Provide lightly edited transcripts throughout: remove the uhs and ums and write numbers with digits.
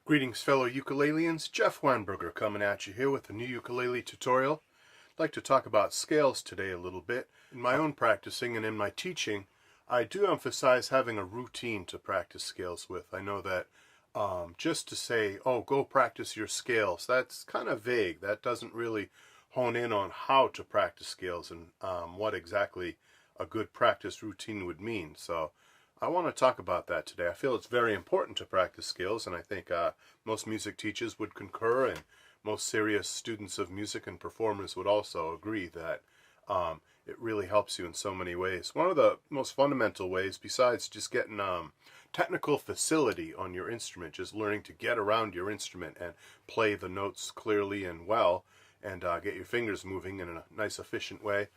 Greetings fellow ukuleleans, Jeff Weinberger coming at you here with a new ukulele tutorial. I'd like to talk about scales today a little bit. In my own practicing and in my teaching, I do emphasize having a routine to practice scales with. I know that just to say, oh, go practice your scales, that's kind of vague. That doesn't really hone in on how to practice scales and what exactly a good practice routine would mean. So I want to talk about that today. I feel it's very important to practice scales, and I think most music teachers would concur, and most serious students of music and performers would also agree that it really helps you in so many ways. One of the most fundamental ways, besides just getting technical facility on your instrument, just learning to get around your instrument and play the notes clearly and well, and get your fingers moving in a nice efficient way,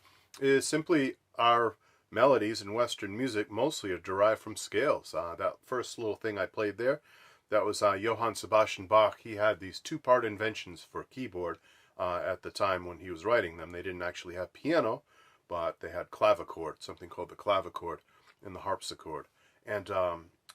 is simply our melodies in Western music mostly are derived from scales. That first little thing I played there, that was Johann Sebastian Bach. He had these two-part inventions for keyboard at the time when he was writing them. They didn't actually have piano, but they had clavichord, something called the clavichord and the harpsichord. And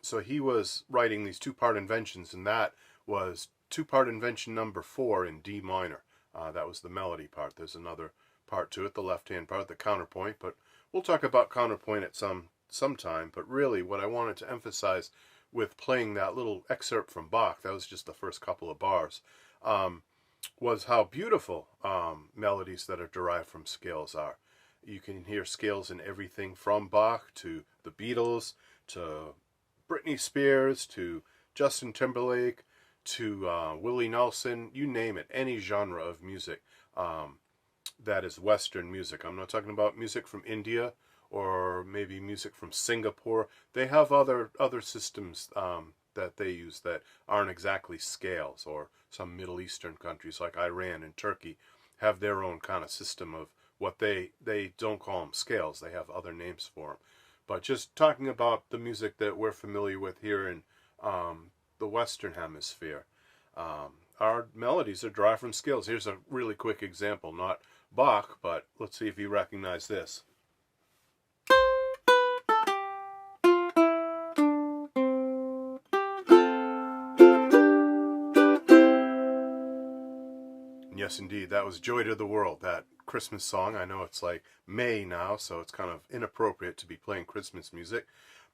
so he was writing these two-part inventions, and that was two-part invention number 4 in D minor. That was the melody part. There's another part to it, the left-hand part, the counterpoint, but we'll talk about counterpoint at some time. But really what I wanted to emphasize with playing that little excerpt from Bach, that was just the first couple of bars, was how beautiful melodies that are derived from scales are. You can hear scales in everything from Bach to the Beatles, to Britney Spears, to Justin Timberlake, to Willie Nelson, you name it, any genre of music. That is Western music. I'm not talking about music from India or maybe music from Singapore. They have other systems that they use that aren't exactly scales, or some Middle Eastern countries like Iran and Turkey have their own kind of system of what they don't call them scales. They have other names for them. But just talking about the music that we're familiar with here in the Western Hemisphere, our melodies are derived from scales. Here's a really quick example, not Bach, but let's see if you recognize this. And yes, indeed, that was Joy to the World, that Christmas song. I know it's like May now, so it's kind of inappropriate to be playing Christmas music,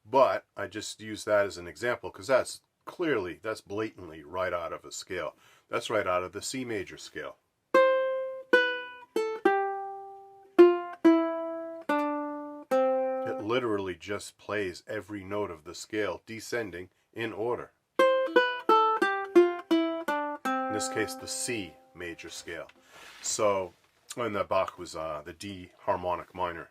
but I just use that as an example because that's blatantly right out of a scale. That's right out of the C major scale. It literally just plays every note of the scale descending in order. In this case, the C major scale. So, and the Bach was the D harmonic minor.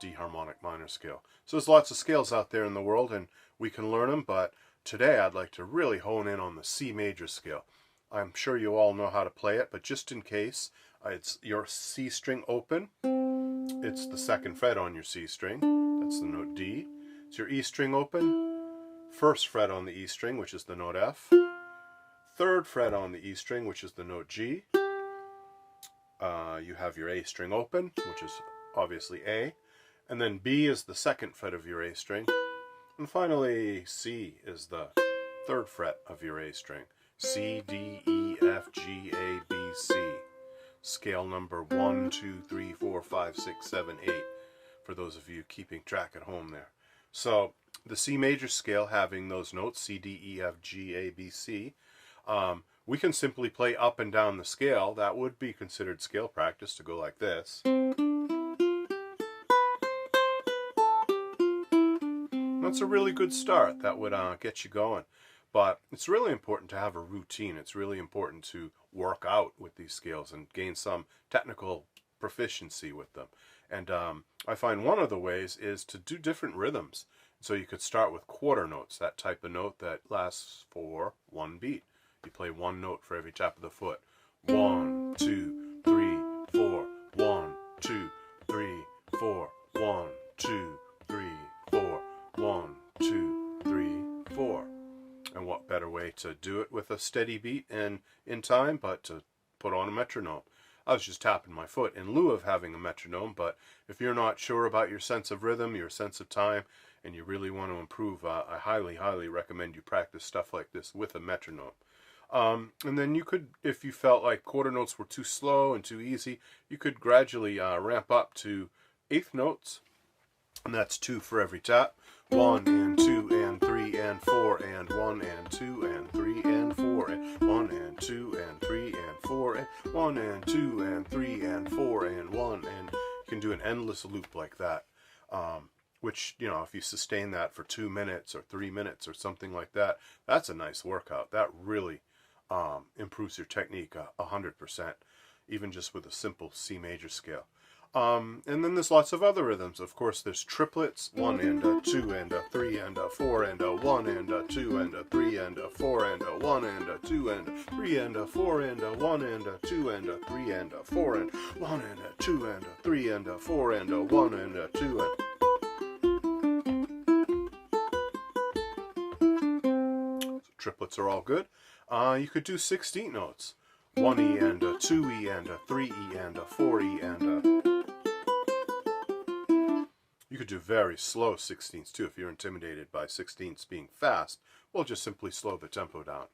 D harmonic minor scale. So there's lots of scales out there in the world, and we can learn them, but today I'd like to really hone in on the C major scale. I'm sure you all know how to play it, but just in case, it's your C string open. It's the 2nd fret on your C string. That's the note D. It's your E string open. 1st fret on the E string, which is the note F. 3rd fret on the E string, which is the note G. You have your A string open, which is obviously A. And then B is the 2nd fret of your A string. And finally, C is the 3rd fret of your A string. C, D, E, F, G, A, B, C. Scale number 1, 2, 3, 4, 5, 6, 7, 8. For those of you keeping track at home there. So the C major scale, having those notes, C, D, E, F, G, A, B, C, we can simply play up and down the scale. That would be considered scale practice, to go like this. That's a really good start. That would get you going. But it's really important to have a routine. It's really important to work out with these scales and gain some technical proficiency with them. And I find one of the ways is to do different rhythms. So you could start with quarter notes, that type of note that lasts for one beat. You play one note for every tap of the foot. 1, 2, 3, 4. 1, 2, 3, 4. 1, 2, 3, 4. 1, 2, 3, 4. And what better way to do it with a steady beat and in time but to put on a metronome. I was just tapping my foot in lieu of having a metronome, but if you're not sure about your sense of rhythm, your sense of time, and you really want to improve, I highly recommend you practice stuff like this with a metronome. And then you could, if you felt like quarter notes were too slow and too easy, you could gradually ramp up to eighth notes, and that's 2 for every tap. 1 and 2 and 3 and 4 and 1 and 2 and 3 and 4 and 1 and 2 and 3 and 4 and 1 and 2 and 3 and 4 and 1, and you can do an endless loop like that. Which, you know, if you sustain that for 2 minutes or 3 minutes or something like that, that's a nice workout. That really improves your technique 100%, even just with a simple C major scale. And then there's lots of other rhythms. Of course, there's triplets, 1 and 2 and 3 and 4 and 1 and 2 and 3 and 4 and 1 and 2 and 3 and 4 and 1 and 2 and 3 and 4 and 1 and 2 and 3 and 4 and 1 and 2 and... Triplets are all good. You could do 16th notes. 1E and 2E and 3E and 4E and... You could do very slow 16ths too if you're intimidated by 16ths being fast. Well, just simply slow the tempo down.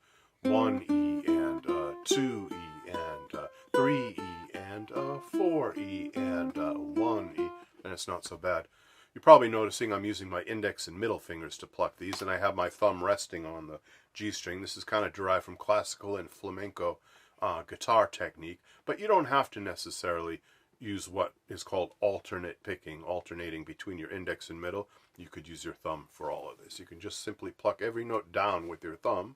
1E and 2E and 3E and 4E and 1E. And it's not so bad. You're probably noticing I'm using my index and middle fingers to pluck these, and I have my thumb resting on the G string. This is kind of derived from classical and flamenco guitar technique, but you don't have to necessarily use what is called alternate picking, alternating between your index and middle. You could use your thumb for all of this. You can just simply pluck every note down with your thumb,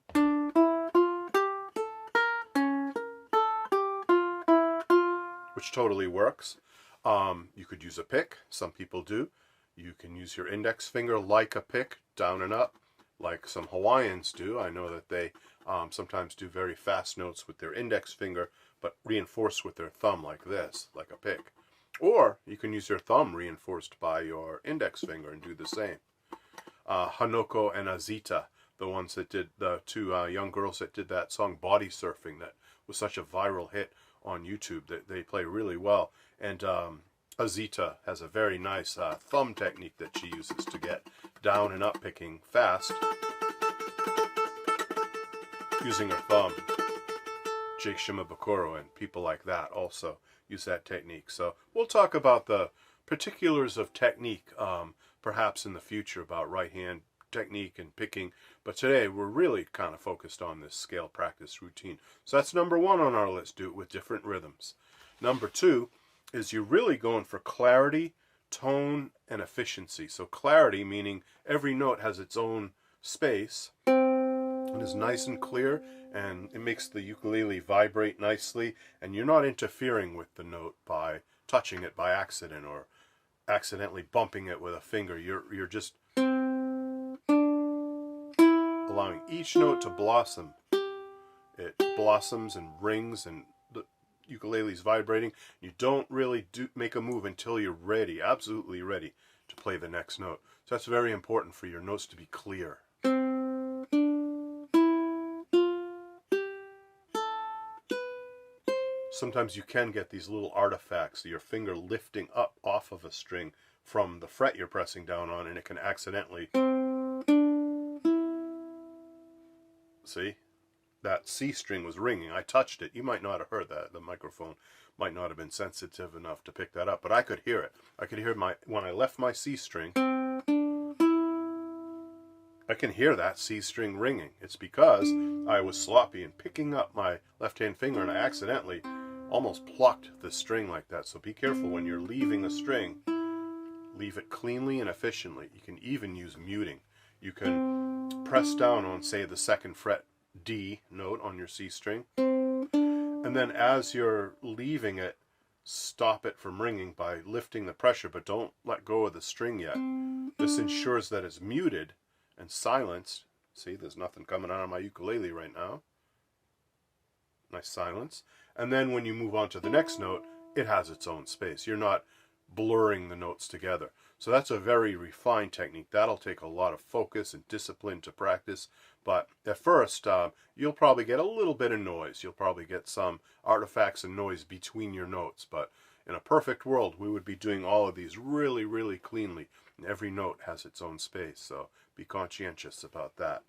which totally works. You could use a pick. Some people do. You can use your index finger like a pick, down and up, like some Hawaiians do. I know that they sometimes do very fast notes with their index finger, but reinforced with their thumb like this, like a pick. Or you can use your thumb reinforced by your index finger and do the same. Hanoko and Azita, the ones that did, the two young girls that did that song Body Surfing that was such a viral hit on YouTube, that they play really well. And Azita has a very nice thumb technique that she uses to get down and up picking fast using her thumb. Jake Shimabukuro and people like that also use that technique. So we'll talk about the particulars of technique perhaps in the future, about right hand technique and picking, but today we're really kind of focused on this scale practice routine. So that's number 1 on our list, do it with different rhythms. Number 2 is you're really going for clarity, tone, and efficiency. So clarity meaning every note has its own space and is nice and clear, and it makes the ukulele vibrate nicely, and you're not interfering with the note by touching it by accident or accidentally bumping it with a finger. You're just allowing each note to blossom. It blossoms and rings and the ukulele's vibrating. You don't really make a move until you're ready, absolutely ready to play the next note. So that's very important for your notes to be clear. Sometimes you can get these little artifacts, your finger lifting up off of a string from the fret you're pressing down on, and it can accidentally... See? That C string was ringing. I touched it. You might not have heard that. The microphone might not have been sensitive enough to pick that up, but I could hear it. I could hear when I left my C string, I can hear that C string ringing. It's because I was sloppy in picking up my left-hand finger, and I accidentally almost plucked the string like that. So be careful when you're leaving a string. Leave it cleanly and efficiently. You can even use muting. You can press down on, say, the 2nd fret D note on your C string, and then as you're leaving it, stop it from ringing by lifting the pressure, but don't let go of the string yet. This ensures that it's muted and silenced. See, there's nothing coming out of my ukulele right now. Nice silence. And then when you move on to the next note, it has its own space. You're not blurring the notes together. So that's a very refined technique. That'll take a lot of focus and discipline to practice. But at first, you'll probably get a little bit of noise. You'll probably get some artifacts and noise between your notes. But In a perfect world, we would be doing all of these really, really cleanly, and every note has its own space, so be conscientious about that.